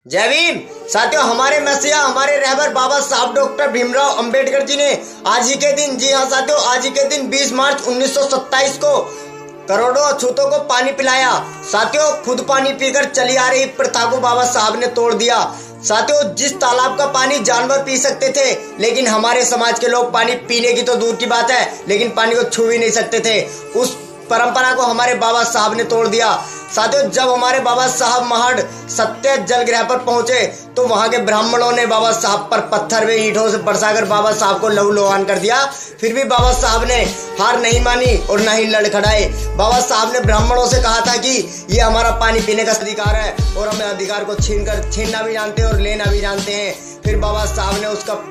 जय भीम। साथियों, हमारे मसीहा हमारे रहबर बाबा साहब डॉक्टर भीमराव अंबेडकर जी ने आज ही के दिन, जी हाँ साथियों, आज ही के दिन 20 मार्च 1927 को करोड़ों अछूतों को पानी पिलाया। साथियों, खुद पानी पीकर चली आ रही प्रथा को बाबा साहब ने तोड़ दिया। साथियों, जिस तालाब का पानी जानवर पी सकते थे, लेकिन हमारे समाज के लोग पानी पीने की तो दूर की बात है, लेकिन पानी को छू भी नहीं सकते थे। उस परंपरा को हमारे बाबा साहब ने तोड़ दिया। साथियों, जब हमारे बाबा साहब महड सत्य जल ग्रह पर पहुंचे तो वहां के ब्राह्मणों ने बाबा साहब पर पत्थर व ईंटों से बरसाकर बाबा साहब को लहूलुहान कर दिया। फिर भी बाबा साहब ने हार नहीं मानी और न ही लड़खड़ाए। बाबा साहब ने ब्राह्मणों से कहा था कि ये हमारा पानी पीने का अधिकार है और हम अधिकार को छीनना भी जानते हैं और लेना भी जानते हैं। फिर बाबा साहब ने उसका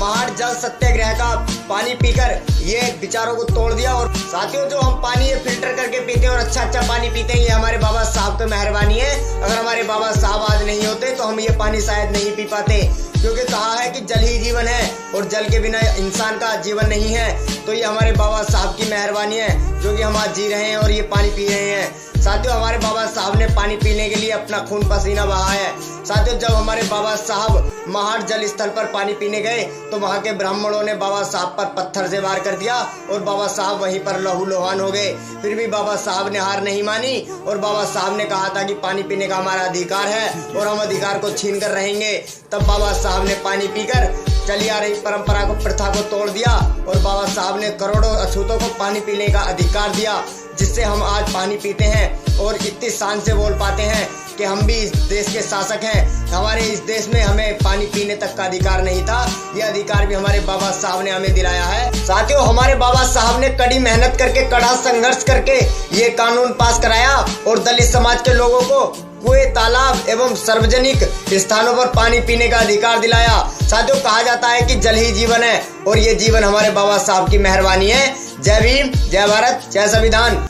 महड जल सत्याग्रह का पानी पीकर ये विचारों को तोड़ दिया। और साथियों, जो हम पानी ये फिल्टर करके पीते हैं और अच्छा पानी पीते हैं, ये हमारे बाबा साहब की मेहरबानी है। अगर हमारे बाबा साहब आज नहीं होते तो हम ये पानी शायद नहीं पी पाते, क्योंकि कहा है कि जल ही जीवन है और जल के बिना इंसान का जीवन नहीं है। तो ये हमारे बाबा साहब की मेहरबानी है जो कि हम आज जी रहे हैं और ये पानी पी रहे हैं। साथियों, हमारे बाबा साहब ने पानी पीने के लिए अपना खून पसीना बहाया है। साथियों, जब हमारे बाबा साहब महड जल स्थल पर पानी पीने गए तो वहां के ब्राह्मणों ने बाबा साहब पर पत्थर से वार कर दिया और बाबा साहब वहीं पर लहूलुहान हो गए। फिर भी बाबा साहब ने हार नहीं मानी और बाबा साहब ने कहा था कि पानी पीने का हमारा अधिकार है और हम अधिकार को छीन कर रहेंगे। तब बाबा साहब ने पानी पीकर चली आ रही परंपरा को, प्रथा को तोड़ दिया और बाबा साहब ने करोड़ों अछूतों को पानी पीने का अधिकार दिया, जिससे हम आज पानी पीते हैं और इतनी शान से बोल पाते हैं कि हम भी इस देश के शासक हैं। हमारे इस देश में हमें पानी पीने तक का अधिकार नहीं था, यह अधिकार भी हमारे बाबा साहब ने हमें दिलाया है। साथियों, हमारे बाबा साहब ने कड़ी मेहनत करके, कड़ा संघर्ष करके ये कानून पास कराया और दलित समाज के लोगों को कुएं, तालाब एवं सार्वजनिक स्थानों पर पानी पीने का अधिकार दिलाया। साथियों, कहा जाता है कि जल ही जीवन है और ये जीवन हमारे बाबा साहब की मेहरबानी है। जय भीम, जय भारत, जय संविधान।